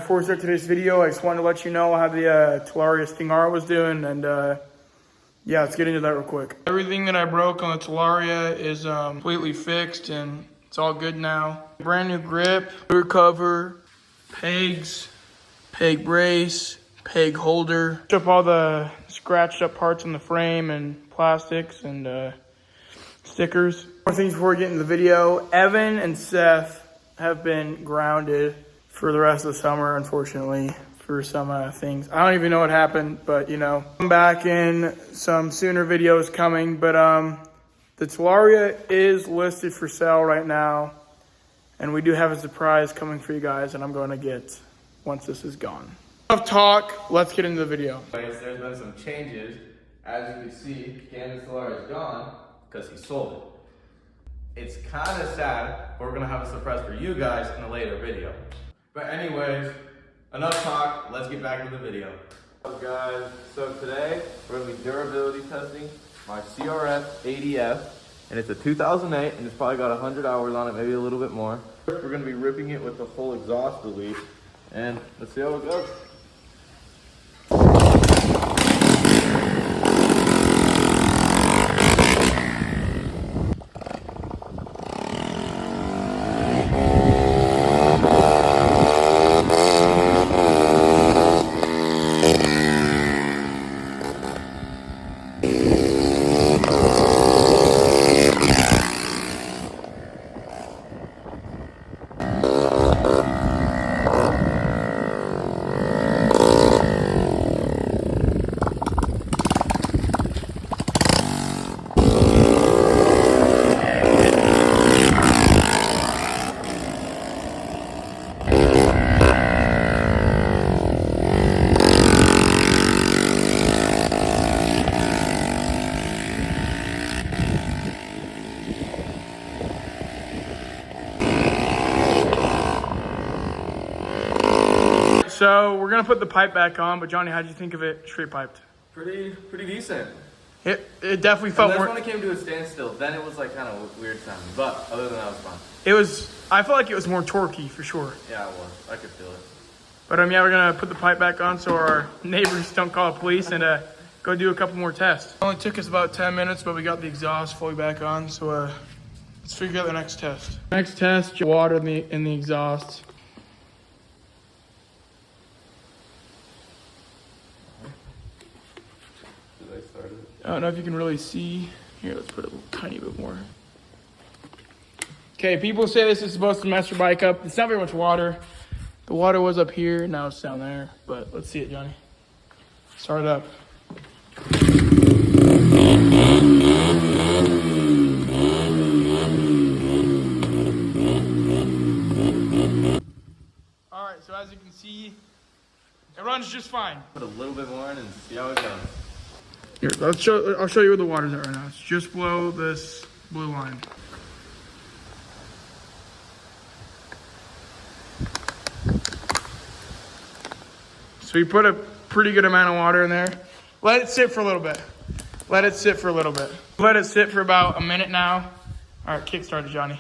before we start today's video, I just wanted to let you know how the Talaria Stingara was doing, and yeah, let's get into that real quick. Everything that I broke on the Talaria is completely fixed, and it's all good now. Brand new grip, rear cover, pegs, peg brace, peg holder. Took up all the scratched up parts on the frame and plastics and stickers. More things before we get into the video. Evan and Seth have been grounded for the rest of the summer, unfortunately, for some things. I don't even know what happened, but you know, come back in some sooner videos coming. But the Talaria is listed for sale right now, and we do have a surprise coming for you guys, and I'm going to get once this is gone. Enough talk, let's get into the video. There's been some changes. As you can see, Candace's Talaria is gone because he sold it. It's kind of sad, but we're going to have a surprise for you guys in a later video. But anyways, enough talk, let's get back to the video. What's up guys, so today we're going to be durability testing my CRF 80F, and it's a 2008 and it's probably got 100 hours on it, maybe a little bit more. We're going to be ripping it with the full exhaust delete, and let's see how it goes. So we're gonna put the pipe back on, but Johnny, how did you think of it straight piped? Pretty decent. It definitely felt more. When it came to a standstill, then it was like kind of weird sounding, but other than that, it was fun. It was. I felt like it was more torquey for sure. Yeah, it was. I could feel it. But yeah, we're gonna put the pipe back on so our neighbors don't call the police and go do a couple more tests. It only took us about 10 minutes, but we got the exhaust fully back on. So let's figure out the next test. Next test, water in the exhaust. I don't know if you can really see. Here, let's put a tiny bit more. Okay, people say this is supposed to mess your bike up. It's not very much water. The water was up here, now it's down there. But let's see it, Johnny. Start it up. All right, so as you can see, it runs just fine. Put a little bit more in and see how it goes. Here, I'll show you where the water's at right now. It's just below this blue line. So we put a pretty good amount of water in there. Let it sit for a little bit. Let it sit for a little bit. Let it sit for about a minute now. All right, kickstart it, Johnny.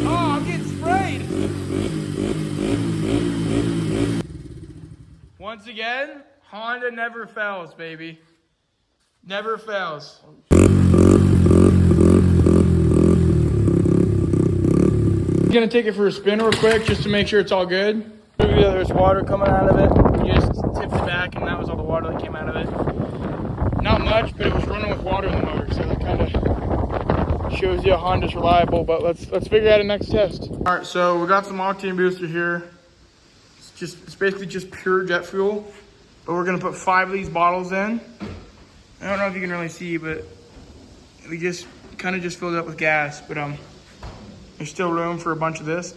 Oh, I'm getting sprayed. Once again, Honda never fails, baby. Never fails. I'm gonna take it for a spin real quick just to make sure it's all good. There's water coming out of it. We just tipped it back and that was all the water that came out of it. Not much, but it was running with water in the motor, so that kind of shows you Honda's reliable. But let's figure out a next test. All right, so we got some Octane Booster here. It's basically just pure jet fuel, but we're gonna put 5 of these bottles in. I don't know if you can really see, but we just kind of just filled it up with gas, but there's still room for a bunch of this.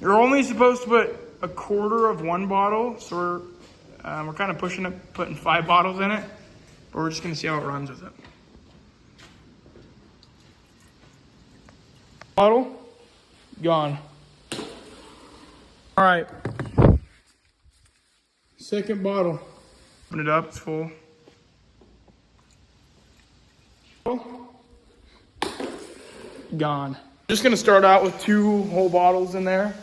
You're only supposed to put a quarter of one bottle, so we're kind of pushing it, putting 5 bottles in it, but we're just gonna see how it runs with it. Bottle, gone. All right. Second bottle. Open it up, it's full. Gone. Just gonna start out with 2 whole bottles in there,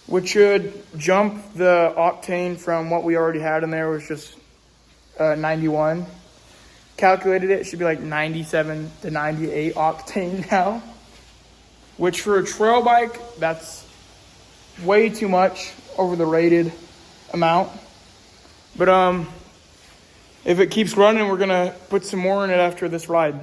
which should jump the octane from what we already had in there, which was just 91. Calculated it should be like 97 to 98 octane now, which for a trail bike, that's way too much over the rated amount. But if it keeps running, we're gonna put some more in it after this ride.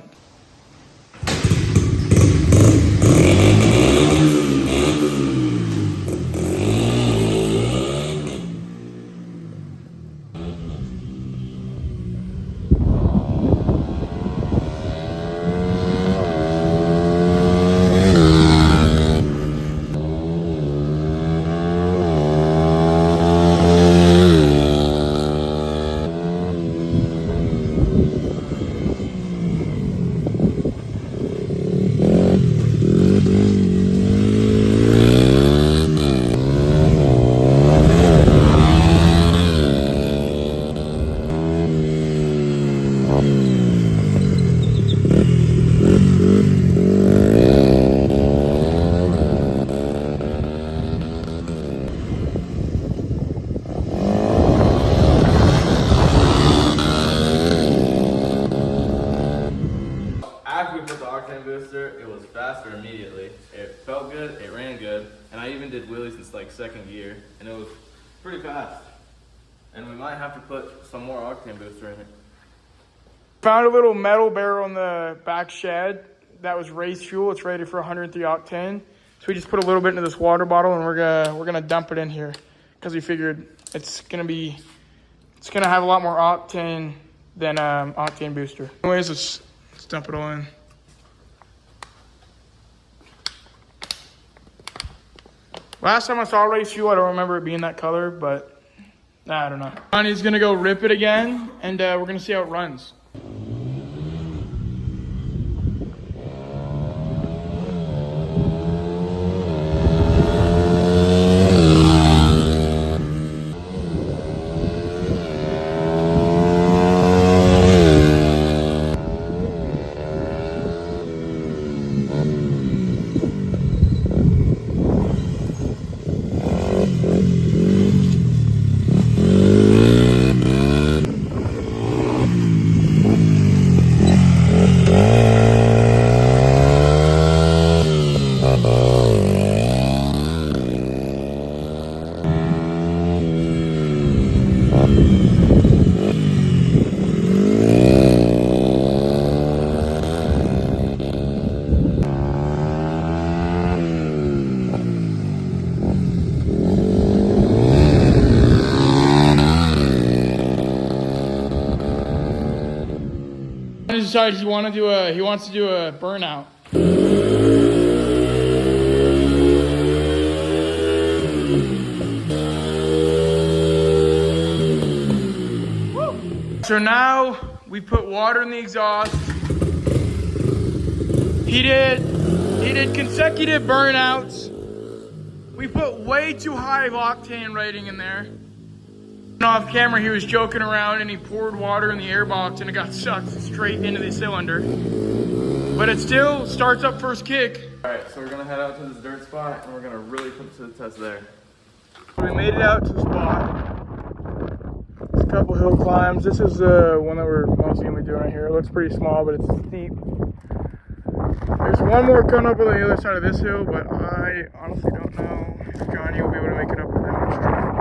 After we put the Octane Booster, it was faster immediately. It felt good, it ran good, and I even did wheelies since like 2nd gear, and it was pretty fast. And we might have to put some more Octane Booster in it. Found a little metal barrel in the back shed that was Rais Fuel. It's rated for 103 octane. So we just put a little bit into this water bottle, and we're gonna dump it in here because we figured it's gonna have a lot more octane than Octane Booster. Anyways, let's dump it all in. Last time I saw Rais Fuel, I don't remember it being that color, but I don't know. Johnny's gonna go rip it again, and we're gonna see how it runs. He decided he wants to do a burnout. So now we put water in the exhaust. He did consecutive burnouts. We put way too high of octane rating in there. Off camera, he was joking around and he poured water in the airbox and it got sucked straight into the cylinder. But it still starts up first kick. All right, so we're gonna head out to this dirt spot and we're gonna really put it to the test there. We made it out to the spot. It's a couple hill climbs. This is the one that we're mostly gonna be doing right here. It looks pretty small, but it's steep. There's one more coming up on the other side of this hill, but I honestly don't know if Johnny will be able to make it up with that much truck.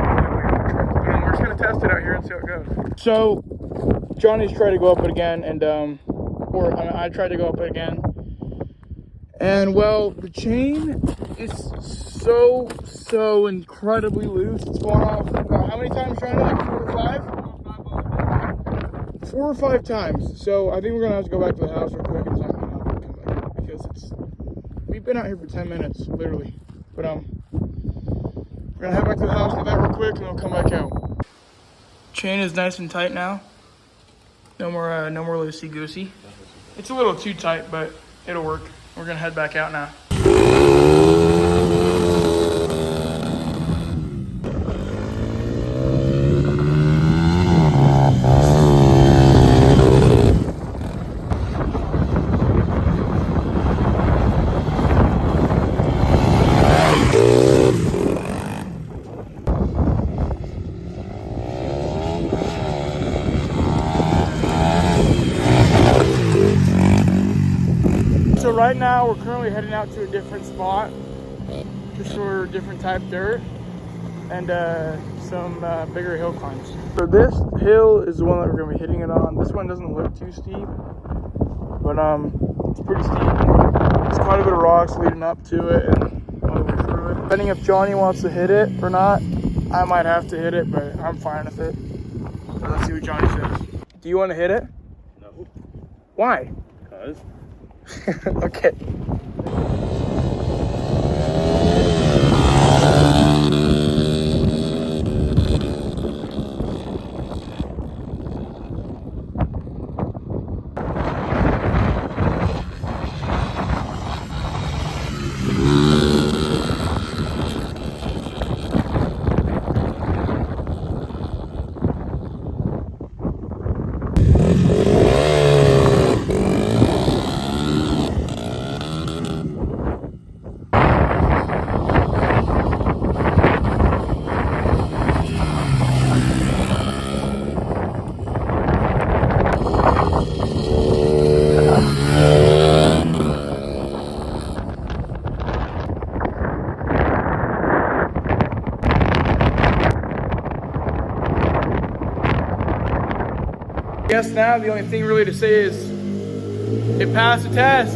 We're just gonna test it out here and see how it goes. So Johnny's tried to go up it again, and I tried to go up it again, and well, the chain is so incredibly loose. It's fallen off. How many times, Johnny? Like 4 or 5? 4 or 5 times. So I think we're gonna have to go back to the house real quick and come back because we've been out here for 10 minutes, literally. But we're gonna head back to the house, get that real quick, and we'll come back out. Chain is nice and tight now. No more loosey goosey. It's a little too tight, but it'll work. We're gonna head back out now. right now we're currently heading out to a different spot, just for different type dirt and some bigger hill climbs. So this hill is the one that we're gonna be hitting it on. This one doesn't look too steep, but it's pretty steep. There's quite a bit of rocks leading up to it and all the way through it. Depending if Johnny wants to hit it or not, I might have to hit it, but I'm fine with it. So let's see what Johnny says. Do you want to hit it? No. Why? Because. Okay. I guess now the only thing really to say is it passed the test.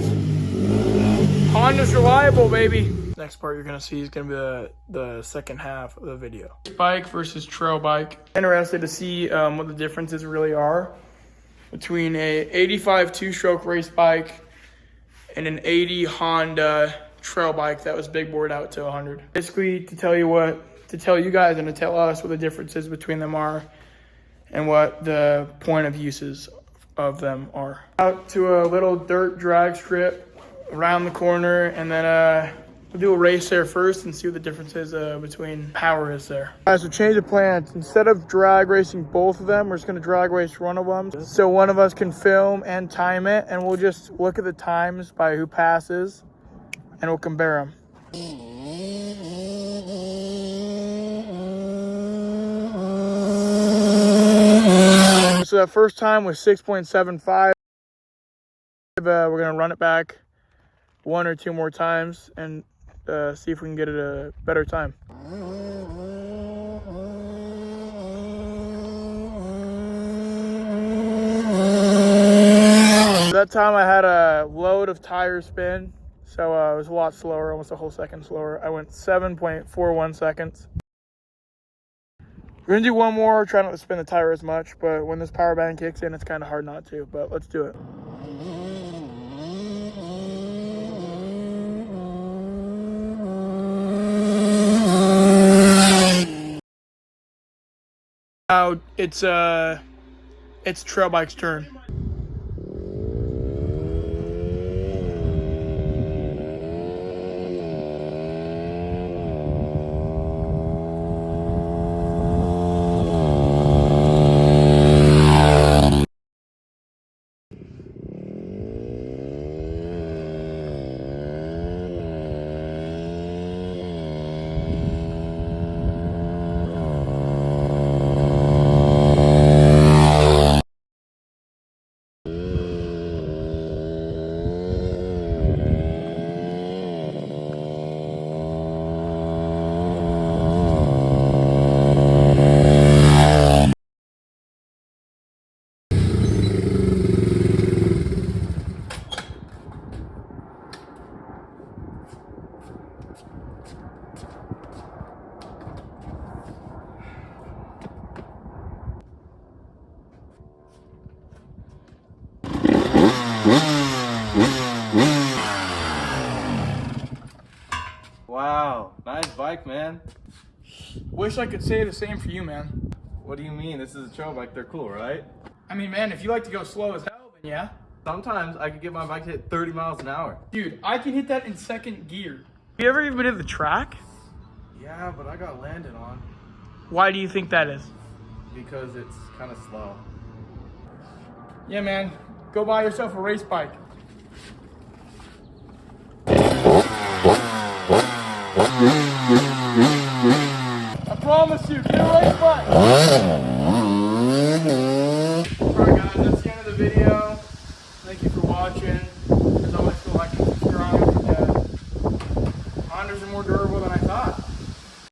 Honda's reliable, baby. Next part you're gonna see is gonna be the second half of the video. Bike versus trail bike. Interested to see what the differences really are between a 85 two-stroke race bike and an 80 Honda trail bike that was big board out to 100. Basically to tell you guys and to tell us what the differences between them are and what the point of uses of them are. Out to a little dirt drag strip around the corner, and then we'll do a race there first and see what the difference is between power is there. All right, so change of plans. Instead of drag racing both of them, we're just gonna drag race one of them. So one of us can film and time it, and we'll just look at the times by who passes, and we'll compare them. So that first time was 6.75. We're gonna run it back one or two more times and see if we can get it a better time. That time I had a load of tire spin, so it was a lot slower, almost a whole second slower. I went 7.41 seconds. We're gonna do one more, try not to spin the tire as much, but when this power band kicks in, it's kind of hard not to, but let's do it. Now it's trail bike's turn. Wow, nice bike, man. Wish I could say the same for you, man. What do you mean? This is a trail bike. They're cool, right? I mean, man, if you like to go slow as hell, then yeah. Sometimes I could get my bike to hit 30 miles an hour. Dude, I can hit that in second gear. Have you ever even been to the track? Yeah, but I got landed on Why do you think that is? because it's kind of slow. Yeah, man, go buy yourself a race bike. I promise you, get a race bike. Alright guys, that's the end of the video.